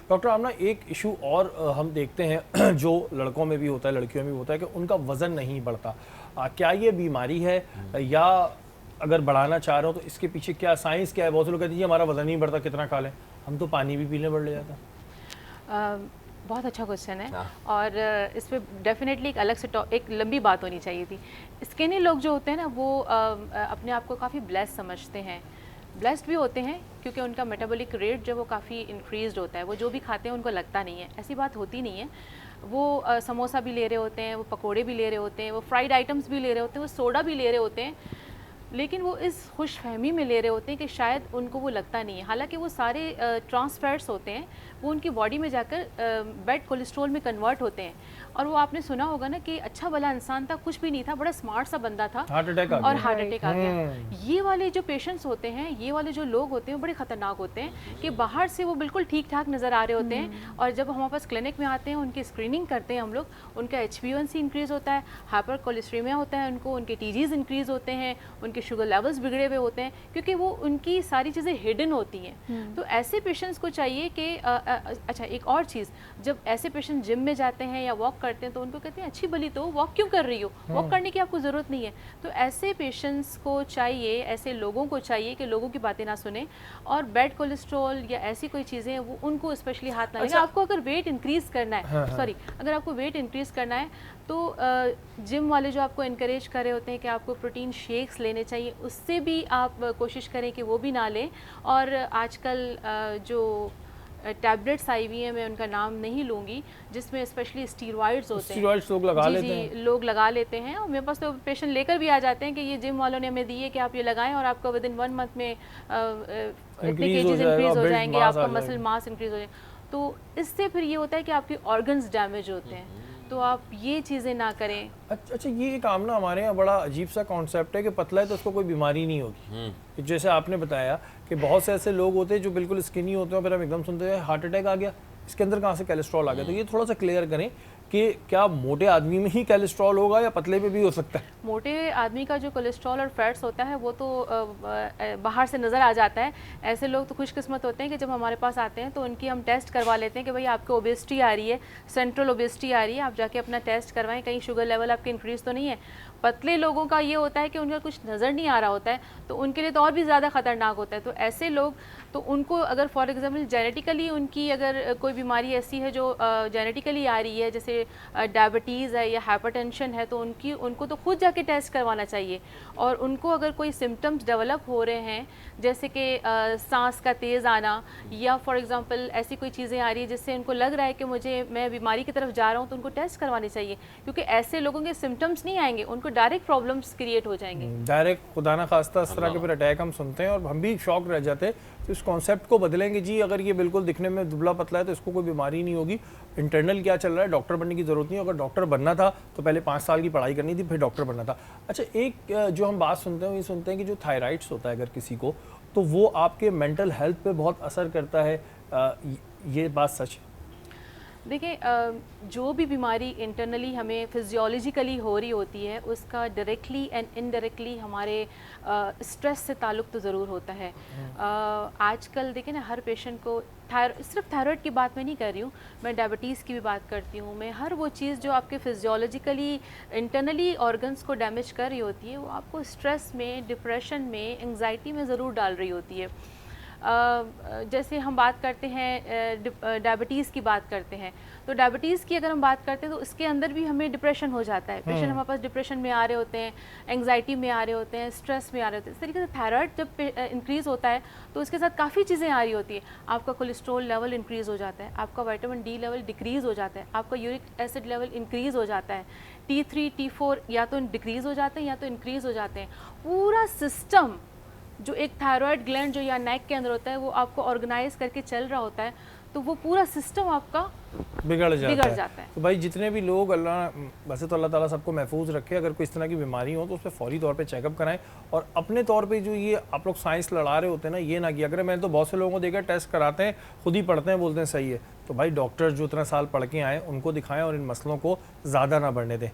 Doctor आप ना एक इशू और हम देखते हैं जो लड़कों में भी होता है लड़कियों में भी होता है कि उनका वज़न नहीं बढ़ता। क्या ये बीमारी है या अगर बढ़ाना चाह रहे हो तो इसके पीछे क्या साइंस क्या है? बहुत से लोग कहते हैं जी हमारा वज़न नहीं बढ़ता, कितना खा लें, हम तो पानी भी पीने बढ़ जाता है। बहुत अच्छा क्वेश्चन है। हाँ। और इस पे डेफिनेटली एक अलग से एक लंबी बात होनी चाहिए थी। स्किनी लोग जो होते हैं ना वो अपने आप को काफ़ी ब्लेस्ड समझते हैं, ब्लेस्ड भी होते हैं क्योंकि उनका मेटाबॉलिक रेट जो वो काफ़ी इंक्रीज्ड होता है। वो जो भी खाते हैं उनको लगता नहीं है, ऐसी बात होती नहीं है। वो समोसा भी ले रहे होते हैं, वो पकोड़े भी ले रहे होते हैं, वो फ्राइड आइटम्स भी ले रहे होते हैं, वो सोडा भी ले रहे होते हैं, लेकिन वो इस खुशफहमी में ले रहे होते हैं कि शायद उनको वो लगता नहीं है। हालांकि वो सारे ट्रांस फैट्स होते हैं, वो उनकी बॉडी में जाकर बैड कोलेस्ट्रॉल में कन्वर्ट होते हैं। और वो आपने सुना होगा ना कि अच्छा भला इंसान था, कुछ भी नहीं था, बड़ा स्मार्ट सा बंदा था, हार्ट अटैक आ और गया। हार्ट अटैक आ गया। ये वाले जो पेशेंट्स होते हैं, ये वाले जो लोग होते हैं, बड़े खतरनाक होते हैं कि बाहर से वो बिल्कुल ठीक ठाक नज़र आ रहे होते हैं, और जब हमारे पास क्लिनिक में आते हैं, उनकी स्क्रीनिंग करते हैं हम लोग, उनका HbA1c इंक्रीज़ होता है, हाइपर कोलेस्ट्रीमिया होता है उनके TGs इंक्रीज़ होते हैं, उनके शुगर लेवल्स बिगड़े हुए होते हैं, क्योंकि वो उनकी सारी चीज़ें हिडन होती हैं। तो ऐसे पेशेंट्स को चाहिए कि अच्छा एक और चीज़, जब ऐसे पेशेंट जिम में जाते हैं या वॉक करते हैं तो उनको कहते हैं अच्छी भली तो वॉक क्यों कर रही हो, वॉक करने की आपको ज़रूरत नहीं है। तो ऐसे पेशेंट्स को चाहिए, ऐसे लोगों को चाहिए कि लोगों की बातें ना सुने, और बैड कोलेस्ट्रॉल या ऐसी कोई चीज़ें वो उनको स्पेशली हाथ ना लगे। आपको अगर वेट इंक्रीज़ करना है, सॉरी, अगर आपको वेट इंक्रीज़ करना है तो जिम वाले जो आपको इनकरेज कर रहे होते हैं कि आपको प्रोटीन शेक्स लेने चाहिए, उससे भी आप कोशिश करें कि वो भी ना लें। और आजकल जो टैबलेट्स आई हुई हैं, मैं उनका नाम नहीं लूँगी, जिसमें स्पेशली स्टीरॉइड्स होते हैं, स्टीरॉइड्स लोग लगा लेते हैं। लोग लगा लेते हैं। और मेरे पास तो पेशेंट लेकर भी आ जाते हैं कि ये जिम वालों ने हमें दी है कि आप ये लगाएं और आपका विद इन 1 मंथ में इतने केजीज इंक्रीज हो जाएंगे, आपका मसल मास इंक्रीज हो जाएगा। तो इससे फिर ये होता है कि आपके ऑर्गन्स डैमेज होते हैं। तो आप ये चीज़ें ना करें। अच्छा, ये एक आम ना हमारे यहाँ बड़ा अजीब सा कॉन्सेप्ट है कि पतला है तो उसको कोई बीमारी नहीं होगी। जैसे आपने बताया कि बहुत से ऐसे लोग होते हैं जो बिल्कुल स्किनी होते हैं, फिर हम एकदम सुनते हैं हार्ट अटैक आ गया, इसके अंदर कहाँ से कोलेस्ट्रॉल आ गया। तो ये थोड़ा सा क्लियर करें कि क्या मोटे आदमी में ही कोलेस्ट्रॉल होगा या पतले पे भी हो सकता है? मोटे आदमी का जो कोलेस्ट्रॉल और फैट्स होता है वो तो बाहर से नज़र आ जाता है। ऐसे लोग तो खुशकिस्मत होते हैं कि जब हमारे पास आते हैं तो उनकी हम टेस्ट करवा लेते हैं कि भाई आपको ओबेसिटी आ रही है, सेंट्रल ओबेसिटी आ रही है, आप जाके अपना टेस्ट करवाएं, कहीं शुगर लेवल आपके इंक्रीज़ तो नहीं है। पतले लोगों का ये होता है कि उनका कुछ नज़र नहीं आ रहा होता है, तो उनके लिए तो और भी ज़्यादा ख़तरनाक होता है। तो ऐसे लोग, तो उनको अगर फॉर एग्जांपल जेनेटिकली उनकी अगर कोई बीमारी ऐसी है जो जेनेटिकली आ रही है, जैसे डायबिटीज़ है या हाइपरटेंशन है, तो उनको तो खुद जाके टेस्ट करवाना चाहिए। और उनको अगर कोई सिम्टम्स डेवलप हो रहे हैं, जैसे कि सांस का तेज़ आना, या फॉर एग्जांपल ऐसी कोई चीज़ें आ रही है जिससे उनको लग रहा है कि मैं बीमारी की तरफ जा रहा हूँ, तो उनको टेस्ट करवानी चाहिए, क्योंकि ऐसे लोगों के सिम्टम्स नहीं आएंगे, उनको डायरेक्ट प्रॉब्लम्स क्रिएट हो जाएंगे। डायरेक्ट खुदा ना खास्ता इस तरह के फिर अटैक हम सुनते हैं और हम भी शॉक रह जाते हैं। तो इस कॉन्सेप्ट को बदलेंगे जी, अगर ये बिल्कुल दिखने में दुबला पतला है तो इसको कोई बीमारी नहीं होगी, इंटरनल क्या चल रहा है, डॉक्टर बनने की जरूरत नहीं है। अगर डॉक्टर बनना था तो पहले 5 साल की पढ़ाई करनी थी, फिर डॉक्टर बनना था। अच्छा, एक जो हम बात सुनते हैं वो ये सुनते हैं कि जो थायराइड्स होता है अगर किसी को, तो वो आपके मेंटल हेल्थ पे बहुत असर करता है, ये बात सच है? देखिए, जो भी बीमारी इंटरनली हमें फिजियोलॉजिकली हो रही होती है, उसका डायरेक्टली एंड इनडायरेक्टली हमारे स्ट्रेस से ताल्लुक़ तो ज़रूर होता है। आजकल देखिए ना, हर पेशेंट को सिर्फ थायराइड की बात मैं नहीं कर रही हूँ, मैं डायबिटीज़ की भी बात करती हूँ। मैं हर वो चीज़ जो आपके फिजियोलॉजिकली इंटरनली ऑर्गन्स को डैमेज कर रही होती है, वो आपको स्ट्रेस में, डिप्रेशन में, एंग्जाइटी में ज़रूर डाल रही होती है। जैसे हम बात करते हैं डायबिटीज़ की बात करते हैं, तो डायबिटीज़ की अगर हम बात करते हैं तो इसके अंदर भी हमें डिप्रेशन हो जाता है। पेशेंट हमारे पास डिप्रेशन में आ रहे होते हैं, एंग्जाइटी में आ रहे होते हैं, स्ट्रेस में आ रहे होते हैं। इस तरीके से थायराइड जब इंक्रीज़ होता है तो उसके साथ काफ़ी चीज़ें आ रही होती है। आपका कोलेस्ट्रॉल लेवल इंक्रीज़ हो जाता है, आपका विटामिन D लेवल डिक्रीज़ हो जाता है, आपका यूरिक एसिड लेवल इंक्रीज़ हो जाता है, T3 T4 या तो डिक्रीज़ हो जाते हैं या तो इंक्रीज़ हो जाते हैं। पूरा सिस्टम जो एक थायराइड ग्लैंड जो या नेक के अंदर होता है, वो आपको ऑर्गेनाइज करके चल रहा होता है, तो वो पूरा सिस्टम आपका बिगड़ जाता है। तो भाई जितने भी लोग, अल्लाह वैसे तो अल्लाह ताला सबको महफूज रखे, अगर कोई इस तरह की बीमारी हो तो उस पर फौरी तौर पे चेकअप कराएं। और अपने तौर पे जो ये आप लोग साइंस लड़ा रहे होते हैं ना, ये ना किया करें। मैंने तो बहुत से लोगों को देखा, टेस्ट कराते हैं, खुद ही पढ़ते हैं, बोलते हैं सही है। तो भाई डॉक्टर जो इतना साल पढ़ के आए उनको दिखाएं और इन मसलों को ज़्यादा ना बढ़ने दें।